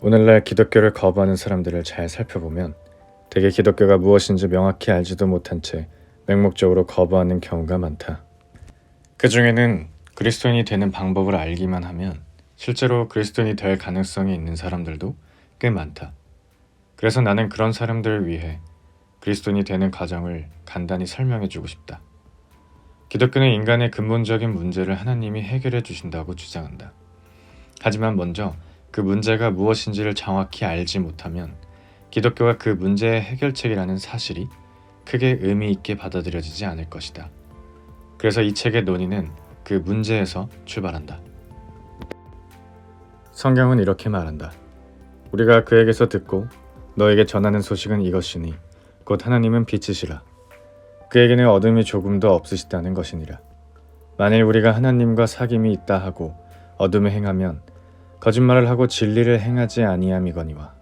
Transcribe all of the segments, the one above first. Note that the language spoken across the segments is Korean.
오늘날 기독교를 거부하는 사람들을 잘 살펴보면 대개 기독교가 무엇인지 명확히 알지도 못한 채 맹목적으로 거부하는 경우가 많다. 그 중에는 그리스도인이 되는 방법을 알기만 하면 실제로 그리스도인이 될 가능성이 있는 사람들도 꽤 많다. 그래서 나는 그런 사람들을 위해 그리스도인이 되는 과정을 간단히 설명해주고 싶다. 기독교는 인간의 근본적인 문제를 하나님이 해결해 주신다고 주장한다. 하지만 먼저 그 문제가 무엇인지를 정확히 알지 못하면 기독교가 그 문제의 해결책이라는 사실이 크게 의미 있게 받아들여지지 않을 것이다. 그래서 이 책의 논의는 그 문제에서 출발한다. 성경은 이렇게 말한다. 우리가 그에게서 듣고 너에게 전하는 소식은 이것이니 곧 하나님은 빛이시라. 그에게는 어둠이 조금도 없으시다는 것이니라. 만일 우리가 하나님과 사귐이 있다 하고 어둠에 행하면 거짓말을 하고 진리를 행하지 아니함이거니와.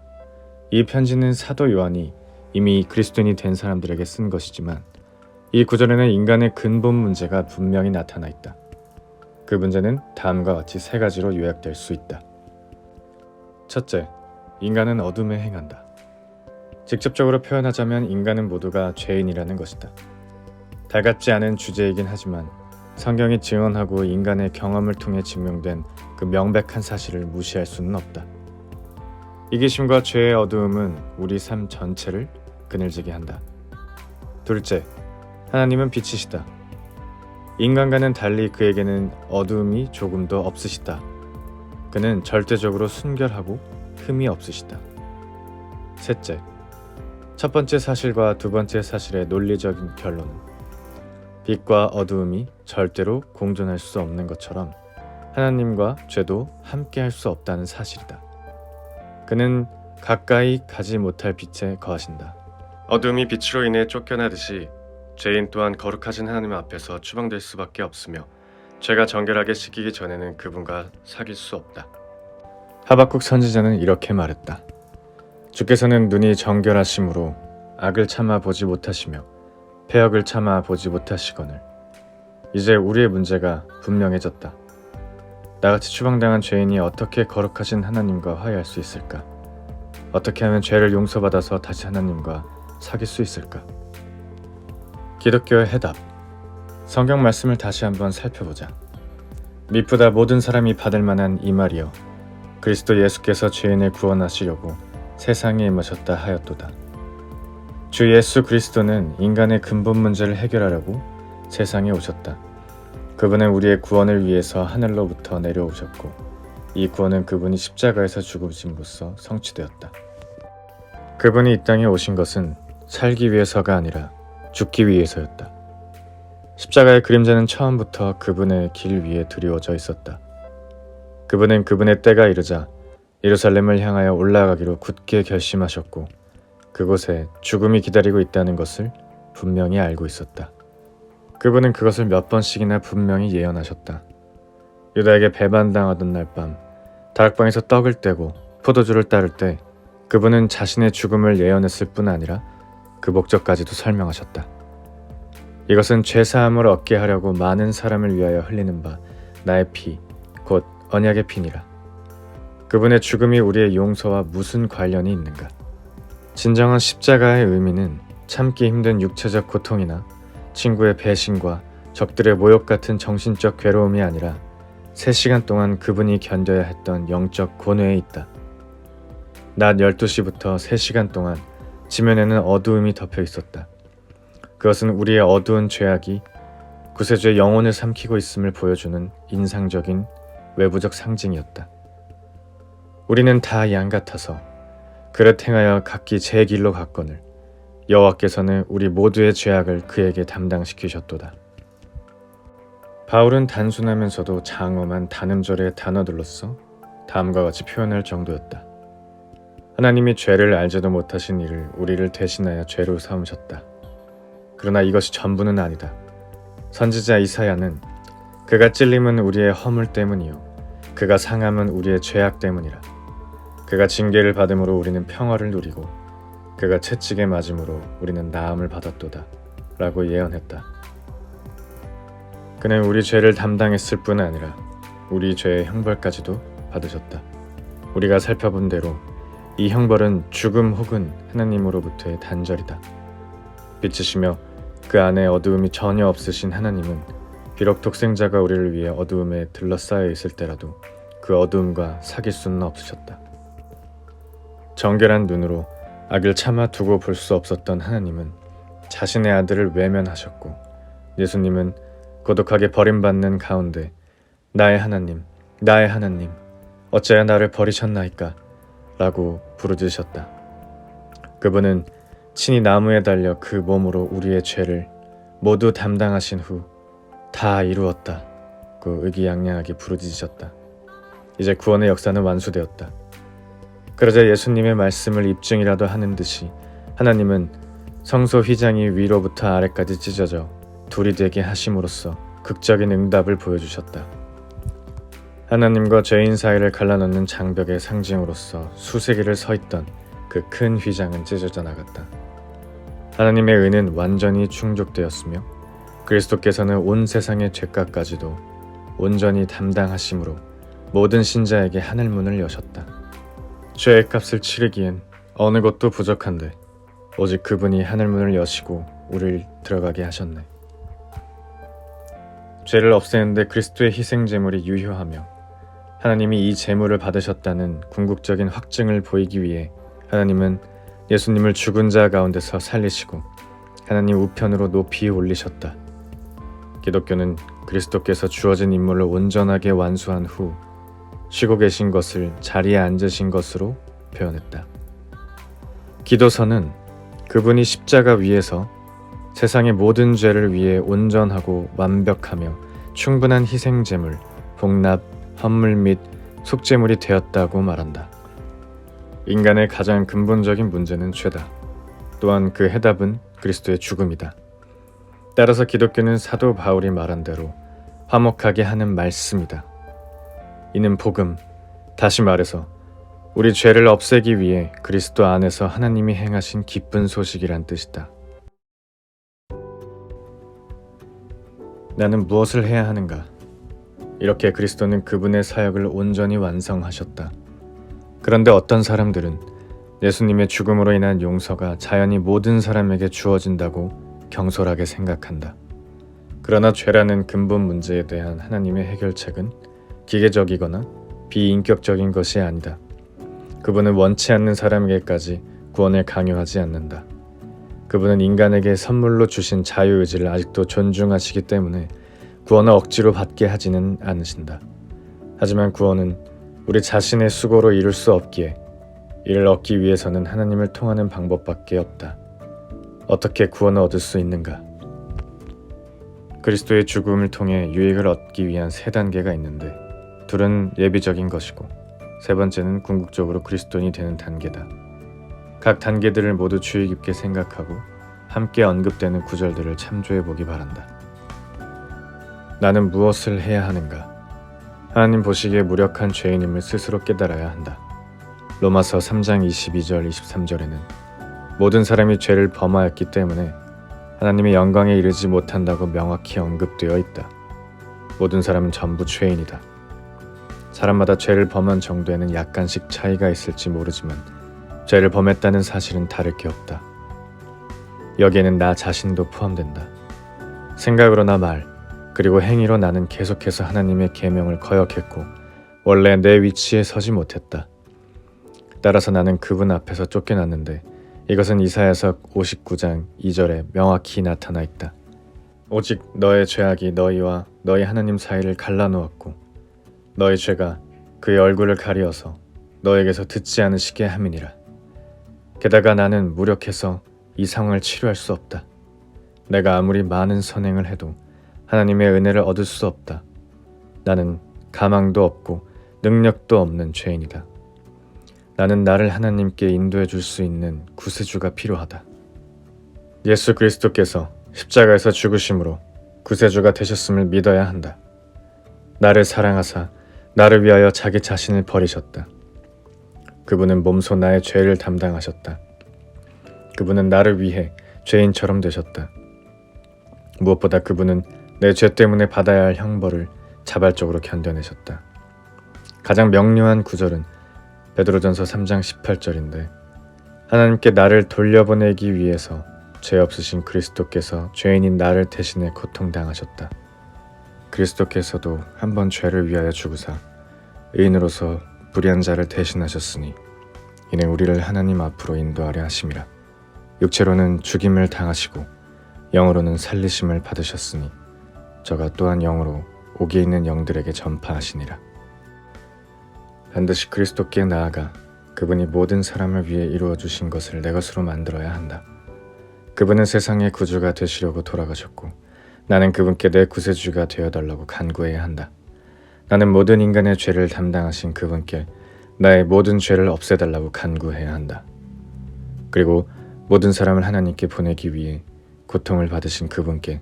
이 편지는 사도 요한이 이미 그리스도인이 된 사람들에게 쓴 것이지만 이 구절에는 인간의 근본 문제가 분명히 나타나 있다. 그 문제는 다음과 같이 세 가지로 요약될 수 있다. 첫째, 인간은 어둠에 행한다. 직접적으로 표현하자면 인간은 모두가 죄인이라는 것이다. 달갑지 않은 주제이긴 하지만 성경이 증언하고 인간의 경험을 통해 증명된 그 명백한 사실을 무시할 수는 없다. 이기심과 죄의 어두움은 우리 삶 전체를 그늘지게 한다. 둘째, 하나님은 빛이시다. 인간과는 달리 그에게는 어두움이 조금도 없으시다. 그는 절대적으로 순결하고 흠이 없으시다. 셋째, 첫 번째 사실과 두 번째 사실의 논리적인 결론은 빛과 어두움이 절대로 공존할 수 없는 것처럼 하나님과 죄도 함께 할 수 없다는 사실이다. 그는 가까이 가지 못할 빛에 거하신다. 어둠이 빛으로 인해 쫓겨나듯이 죄인 또한 거룩하신 하나님 앞에서 추방될 수밖에 없으며 죄가 정결하게 씻기기 전에는 그분과 사귈 수 없다. 하박국 선지자는 이렇게 말했다. 주께서는 눈이 정결하심으로 악을 참아 보지 못하시며 패역을 참아 보지 못하시거늘. 이제 우리의 문제가 분명해졌다. 나같이 추방당한 죄인이 어떻게 거룩하신 하나님과 화해할 수 있을까? 어떻게 하면 죄를 용서받아서 다시 하나님과 사귈 수 있을까? 기독교의 해답. 성경 말씀을 다시 한번 살펴보자. 미쁘다 모든 사람이 받을 만한 이 말이여. 그리스도 예수께서 죄인을 구원하시려고 세상에 임하셨다 하였도다. 주 예수 그리스도는 인간의 근본 문제를 해결하려고 세상에 오셨다. 그분은 우리의 구원을 위해서 하늘로부터 내려오셨고 이 구원은 그분이 십자가에서 죽으심으로써 성취되었다. 그분이 이 땅에 오신 것은 살기 위해서가 아니라 죽기 위해서였다. 십자가의 그림자는 처음부터 그분의 길 위에 드리워져 있었다. 그분은 그분의 때가 이르자 예루살렘을 향하여 올라가기로 굳게 결심하셨고 그곳에 죽음이 기다리고 있다는 것을 분명히 알고 있었다. 그분은 그것을 몇 번씩이나 분명히 예언하셨다. 유다에게 배반당하던 날 밤 다락방에서 떡을 떼고 포도주를 따를 때 그분은 자신의 죽음을 예언했을 뿐 아니라 그 목적까지도 설명하셨다. 이것은 죄사함을 얻게 하려고 많은 사람을 위하여 흘리는 바 나의 피, 곧 언약의 피니라. 그분의 죽음이 우리의 용서와 무슨 관련이 있는가? 진정한 십자가의 의미는 참기 힘든 육체적 고통이나 친구의 배신과 적들의 모욕 같은 정신적 괴로움이 아니라 3시간 동안 그분이 견뎌야 했던 영적 고뇌에 있다. 낮 12시부터 3시간 동안 지면에는 어두움이 덮여 있었다. 그것은 우리의 어두운 죄악이 구세주의 영혼을 삼키고 있음을 보여주는 인상적인 외부적 상징이었다. 우리는 다 양 같아서 그릇 행하여 각기 제 길로 갔거늘 여호와께서는 우리 모두의 죄악을 그에게 담당시키셨도다. 바울은 단순하면서도 장엄한 단음절의 단어들로서 다음과 같이 표현할 정도였다. 하나님이 죄를 알지도 못하신 이를 우리를 대신하여 죄로 삼으셨다. 그러나 이것이 전부는 아니다. 선지자 이사야는 그가 찔림은 우리의 허물 때문이요 그가 상함은 우리의 죄악 때문이라. 그가 징계를 받음으로 우리는 평화를 누리고 그가 채찍에 맞음으로 우리는 나음을 받았도다 라고 예언했다. 그는 우리 죄를 담당했을 뿐 아니라 우리 죄의 형벌까지도 받으셨다. 우리가 살펴본 대로 이 형벌은 죽음 혹은 하나님으로부터의 단절이다. 빛이시며 그 안에 어두움이 전혀 없으신 하나님은 비록 독생자가 우리를 위해 어두움에 둘러싸여 있을 때라도 그 어두움과 사귈 수는 없으셨다. 정결한 눈으로 악을 차마 두고 볼 수 없었던 하나님은 자신의 아들을 외면하셨고, 예수님은 고독하게 버림받는 가운데 나의 하나님, 나의 하나님, 어찌하여 나를 버리셨나이까? 라고 부르짖으셨다. 그분은 친히 나무에 달려 그 몸으로 우리의 죄를 모두 담당하신 후 다 이루었다고 의기양양하게 부르짖으셨다. 이제 구원의 역사는 완수되었다. 그러자 예수님의 말씀을 입증이라도 하는 듯이 하나님은 성소 휘장이 위로부터 아래까지 찢어져 둘이 되게 하심으로써 극적인 응답을 보여주셨다. 하나님과 죄인 사이를 갈라놓는 장벽의 상징으로서 수세기를 서있던 그 큰 휘장은 찢어져 나갔다. 하나님의 의는 완전히 충족되었으며 그리스도께서는 온 세상의 죄값까지도 온전히 담당하심으로 모든 신자에게 하늘문을 여셨다. 죄의 값을 치르기엔 어느 것도 부족한데 오직 그분이 하늘문을 여시고 우리를 들어가게 하셨네. 죄를 없애는데 그리스도의 희생제물이 유효하며 하나님이 이 제물을 받으셨다는 궁극적인 확증을 보이기 위해 하나님은 예수님을 죽은 자 가운데서 살리시고 하나님 우편으로 높이 올리셨다. 기독교는 그리스도께서 주어진 임무를 온전하게 완수한 후 쉬고 계신 것을 자리에 앉으신 것으로 표현했다. 기도서는 그분이 십자가 위에서 세상의 모든 죄를 위해 온전하고 완벽하며 충분한 희생제물, 복납, 헌물 및 속죄물이 되었다고 말한다. 인간의 가장 근본적인 문제는 죄다. 또한 그 해답은 그리스도의 죽음이다. 따라서 기독교는 사도 바울이 말한 대로 화목하게 하는 말씀이다. 이는 복음, 다시 말해서 우리 죄를 없애기 위해 그리스도 안에서 하나님이 행하신 기쁜 소식이란 뜻이다. 나는 무엇을 해야 하는가? 이렇게 그리스도는 그분의 사역을 온전히 완성하셨다. 그런데 어떤 사람들은 예수님의 죽음으로 인한 용서가 자연히 모든 사람에게 주어진다고 경솔하게 생각한다. 그러나 죄라는 근본 문제에 대한 하나님의 해결책은 기계적이거나 비인격적인 것이 아니다. 그분은 원치 않는 사람에게까지 구원을 강요하지 않는다. 그분은 인간에게 선물로 주신 자유의지를 아직도 존중하시기 때문에 구원을 억지로 받게 하지는 않으신다. 하지만 구원은 우리 자신의 수고로 이룰 수 없기에 이를 얻기 위해서는 하나님을 통하는 방법밖에 없다. 어떻게 구원을 얻을 수 있는가? 그리스도의 죽음을 통해 유익을 얻기 위한 세 단계가 있는데 둘은 예비적인 것이고 세 번째는 궁극적으로 그리스도인이 되는 단계다. 각 단계들을 모두 주의 깊게 생각하고 함께 언급되는 구절들을 참조해보기 바란다. 나는 무엇을 해야 하는가? 하나님 보시기에 무력한 죄인임을 스스로 깨달아야 한다. 로마서 3장 22절 23절에는 모든 사람이 죄를 범하였기 때문에 하나님의 영광에 이르지 못한다고 명확히 언급되어 있다. 모든 사람은 전부 죄인이다. 사람마다 죄를 범한 정도에는 약간씩 차이가 있을지 모르지만 죄를 범했다는 사실은 다를 게 없다. 여기에는 나 자신도 포함된다. 생각으로나 말, 그리고 행위로 나는 계속해서 하나님의 계명을 거역했고 원래 내 위치에 서지 못했다. 따라서 나는 그분 앞에서 쫓겨났는데 이것은 이사야서 59장 2절에 명확히 나타나 있다. 오직 너의 죄악이 너희와 너희 하나님 사이를 갈라놓았고 너희 죄가 그의 얼굴을 가리어서 너에게서 듣지 않으시게 함이니라. 게다가 나는 무력해서 이 상황을 치료할 수 없다. 내가 아무리 많은 선행을 해도 하나님의 은혜를 얻을 수 없다. 나는 가망도 없고 능력도 없는 죄인이다. 나는 나를 하나님께 인도해 줄 수 있는 구세주가 필요하다. 예수 그리스도께서 십자가에서 죽으심으로 구세주가 되셨음을 믿어야 한다. 나를 사랑하사 나를 위하여 자기 자신을 버리셨다. 그분은 몸소 나의 죄를 담당하셨다. 그분은 나를 위해 죄인처럼 되셨다. 무엇보다 그분은 내 죄 때문에 받아야 할 형벌을 자발적으로 견뎌내셨다. 가장 명료한 구절은 베드로전서 3장 18절인데 하나님께 나를 돌려보내기 위해서 죄 없으신 그리스도께서 죄인인 나를 대신해 고통당하셨다. 그리스도께서도 한번 죄를 위하여 죽으사 의인으로서 불의한 자를 대신하셨으니 이는 우리를 하나님 앞으로 인도하려 하심이라. 육체로는 죽임을 당하시고 영으로는 살리심을 받으셨으니 저가 또한 영으로 옥에 있는 영들에게 전파하시니라. 반드시 그리스도께 나아가 그분이 모든 사람을 위해 이루어 주신 것을 내 것으로 만들어야 한다. 그분은 세상의 구주가 되시려고 돌아가셨고 나는 그분께 내 구세주가 되어달라고 간구해야 한다. 나는 모든 인간의 죄를 담당하신 그분께 나의 모든 죄를 없애달라고 간구해야 한다. 그리고 모든 사람을 하나님께 보내기 위해 고통을 받으신 그분께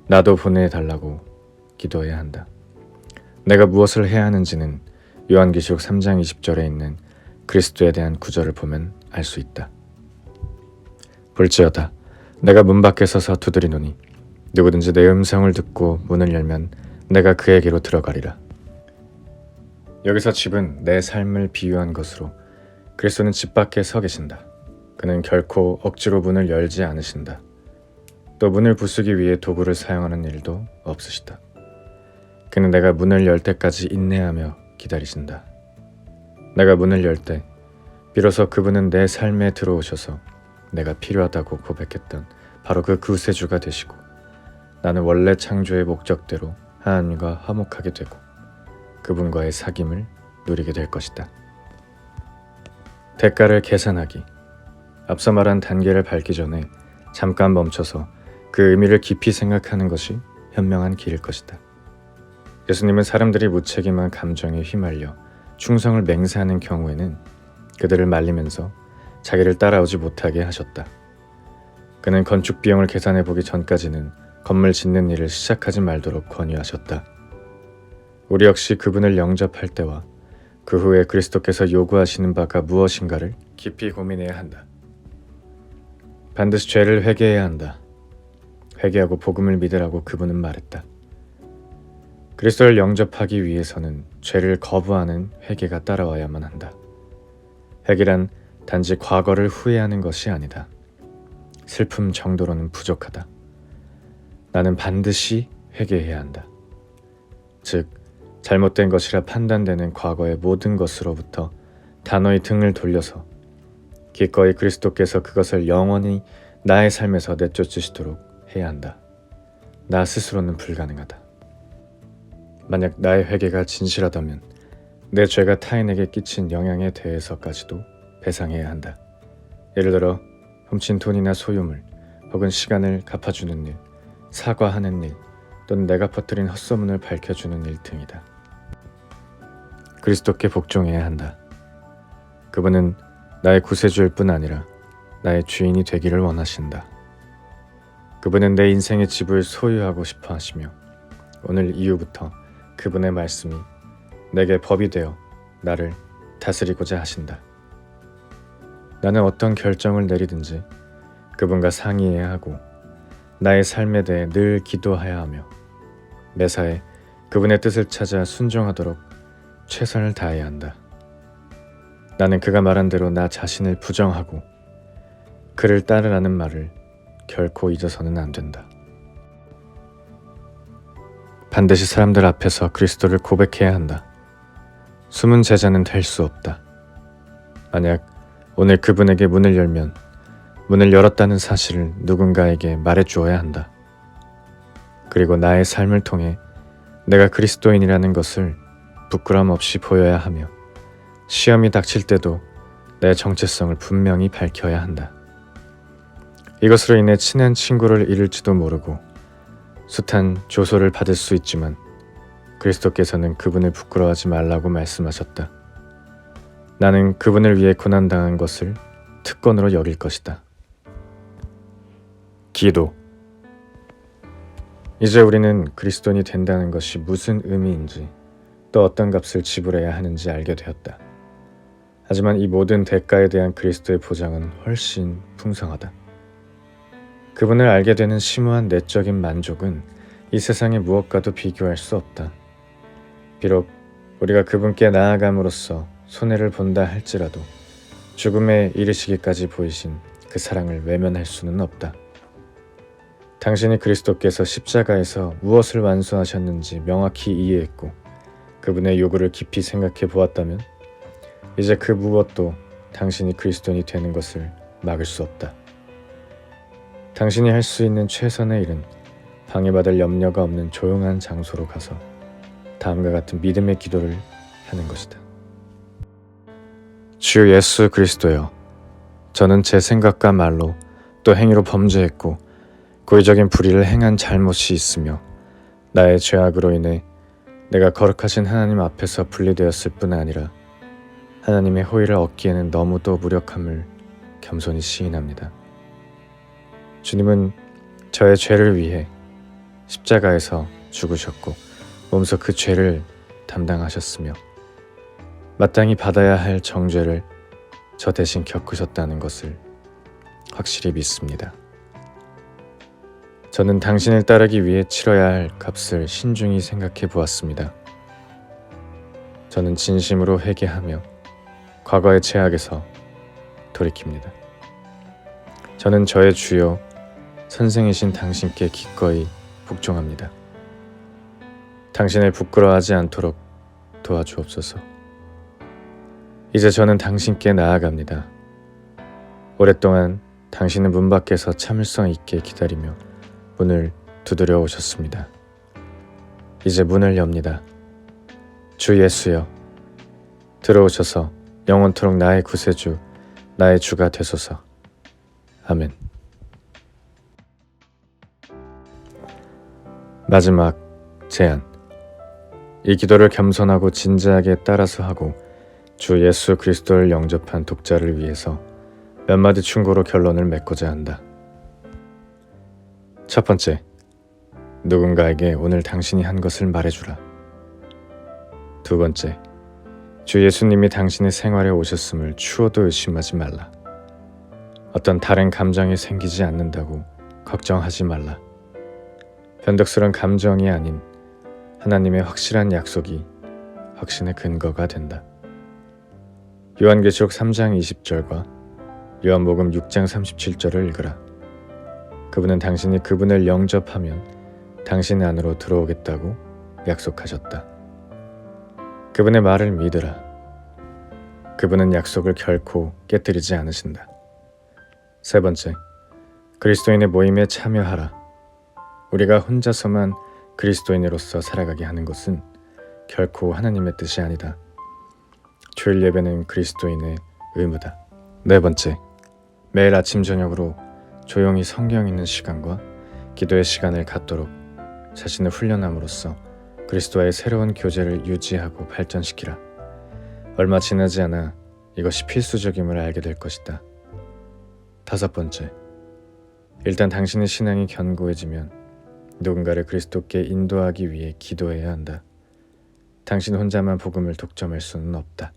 나도 보내달라고 기도해야 한다. 내가 무엇을 해야 하는지는 요한계시록 3장 20절에 있는 그리스도에 대한 구절을 보면 알 수 있다. 볼지어다 내가 문 밖에 서서 두드리노니 누구든지 내 음성을 듣고 문을 열면 내가 그에게로 들어가리라. 여기서 집은 내 삶을 비유한 것으로 그리스도는 집 밖에 서 계신다. 그는 결코 억지로 문을 열지 않으신다. 또 문을 부수기 위해 도구를 사용하는 일도 없으시다. 그는 내가 문을 열 때까지 인내하며 기다리신다. 내가 문을 열 때 비로소 그분은 내 삶에 들어오셔서 내가 필요하다고 고백했던 바로 그 구세주가 되시고 나는 원래 창조의 목적대로 하나님과 화목하게 되고 그분과의 사귐을 누리게 될 것이다. 대가를 계산하기. 앞서 말한 단계를 밟기 전에 잠깐 멈춰서 그 의미를 깊이 생각하는 것이 현명한 길일 것이다. 예수님은 사람들이 무책임한 감정에 휘말려 충성을 맹세하는 경우에는 그들을 말리면서 자기를 따라오지 못하게 하셨다. 그는 건축 비용을 계산해 보기 전까지는 건물 짓는 일을 시작하지 말도록 권유하셨다. 우리 역시 그분을 영접할 때와 그 후에 그리스도께서 요구하시는 바가 무엇인가를 깊이 고민해야 한다. 반드시 죄를 회개해야 한다. 회개하고 복음을 믿으라고 그분은 말했다. 그리스도를 영접하기 위해서는 죄를 거부하는 회개가 따라와야만 한다. 회개란 단지 과거를 후회하는 것이 아니다. 슬픔 정도로는 부족하다. 나는 반드시 회개해야 한다. 즉, 잘못된 것이라 판단되는 과거의 모든 것으로부터 단호히 등을 돌려서 기꺼이 그리스도께서 그것을 영원히 나의 삶에서 내쫓으시도록 해야 한다. 나 스스로는 불가능하다. 만약 나의 회개가 진실하다면 내 죄가 타인에게 끼친 영향에 대해서까지도 배상해야 한다. 예를 들어 훔친 돈이나 소유물 혹은 시간을 갚아주는 일, 사과하는 일 또는 내가 퍼뜨린 헛소문을 밝혀주는 일 등이다. 그리스도께 복종해야 한다. 그분은 나의 구세주일 뿐 아니라 나의 주인이 되기를 원하신다. 그분은 내 인생의 집을 소유하고 싶어 하시며 오늘 이후부터 그분의 말씀이 내게 법이 되어 나를 다스리고자 하신다. 나는 어떤 결정을 내리든지 그분과 상의해야 하고 나의 삶에 대해 늘 기도해야 하며 매사에 그분의 뜻을 찾아 순종하도록 최선을 다해야 한다. 나는 그가 말한 대로 나 자신을 부정하고 그를 따르라는 말을 결코 잊어서는 안 된다. 반드시 사람들 앞에서 그리스도를 고백해야 한다. 숨은 제자는 될 수 없다. 만약 오늘 그분에게 문을 열면 문을 열었다는 사실을 누군가에게 말해주어야 한다. 그리고 나의 삶을 통해 내가 그리스도인이라는 것을 부끄럼 없이 보여야 하며 시험이 닥칠 때도 내 정체성을 분명히 밝혀야 한다. 이것으로 인해 친한 친구를 잃을지도 모르고 숱한 조소를 받을 수 있지만 그리스도께서는 그분을 부끄러워하지 말라고 말씀하셨다. 나는 그분을 위해 고난당한 것을 특권으로 여길 것이다. 기도. 이제 우리는 그리스도인이 된다는 것이 무슨 의미인지 또 어떤 값을 지불해야 하는지 알게 되었다. 하지만 이 모든 대가에 대한 그리스도의 보장은 훨씬 풍성하다. 그분을 알게 되는 심오한 내적인 만족은 이 세상의 무엇과도 비교할 수 없다. 비록 우리가 그분께 나아감으로써 손해를 본다 할지라도 죽음에 이르시기까지 보이신 그 사랑을 외면할 수는 없다. 당신이 그리스도께서 십자가에서 무엇을 완수하셨는지 명확히 이해했고 그분의 요구를 깊이 생각해 보았다면 이제 그 무엇도 당신이 그리스도인이 되는 것을 막을 수 없다. 당신이 할 수 있는 최선의 일은 방해받을 염려가 없는 조용한 장소로 가서 다음과 같은 믿음의 기도를 하는 것이다. 주 예수 그리스도여, 저는 제 생각과 말로 또 행위로 범죄했고 고의적인 불의를 행한 잘못이 있으며 나의 죄악으로 인해 내가 거룩하신 하나님 앞에서 분리되었을 뿐 아니라 하나님의 호의를 얻기에는 너무도 무력함을 겸손히 시인합니다. 주님은 저의 죄를 위해 십자가에서 죽으셨고 몸소 그 죄를 담당하셨으며 마땅히 받아야 할 정죄를 저 대신 겪으셨다는 것을 확실히 믿습니다. 저는 당신을 따르기 위해 치러야 할 값을 신중히 생각해 보았습니다. 저는 진심으로 회개하며 과거의 죄악에서 돌이킵니다. 저는 저의 주요 선생이신 당신께 기꺼이 복종합니다. 당신을 부끄러워하지 않도록 도와주옵소서. 이제 저는 당신께 나아갑니다. 오랫동안 당신은 문 밖에서 참을성 있게 기다리며 문을 두드려 오셨습니다. 이제 문을 엽니다. 주 예수여, 들어오셔서 영원토록 나의 구세주, 나의 주가 되소서. 아멘. 마지막 제안. 이 기도를 겸손하고 진지하게 따라서 하고 주 예수 그리스도를 영접한 독자를 위해서 몇 마디 충고로 결론을 맺고자 한다. 첫 번째, 누군가에게 오늘 당신이 한 것을 말해주라. 두 번째, 주 예수님이 당신의 생활에 오셨음을 추호도 의심하지 말라. 어떤 다른 감정이 생기지 않는다고 걱정하지 말라. 변덕스러운 감정이 아닌 하나님의 확실한 약속이 확신의 근거가 된다. 요한계시록 3장 20절과 요한복음 6장 37절을 읽으라. 그분은 당신이 그분을 영접하면 당신 안으로 들어오겠다고 약속하셨다. 그분의 말을 믿으라. 그분은 약속을 결코 깨뜨리지 않으신다. 세 번째, 그리스도인의 모임에 참여하라. 우리가 혼자서만 그리스도인으로서 살아가게 하는 것은 결코 하나님의 뜻이 아니다. 주일 예배는 그리스도인의 의무다. 네 번째, 매일 아침 저녁으로 조용히 성경 읽는 시간과 기도의 시간을 갖도록 자신을 훈련함으로써 그리스도와의 새로운 교제를 유지하고 발전시키라. 얼마 지나지 않아 이것이 필수적임을 알게 될 것이다. 다섯 번째, 일단 당신의 신앙이 견고해지면 누군가를 그리스도께 인도하기 위해 기도해야 한다. 당신 혼자만 복음을 독점할 수는 없다.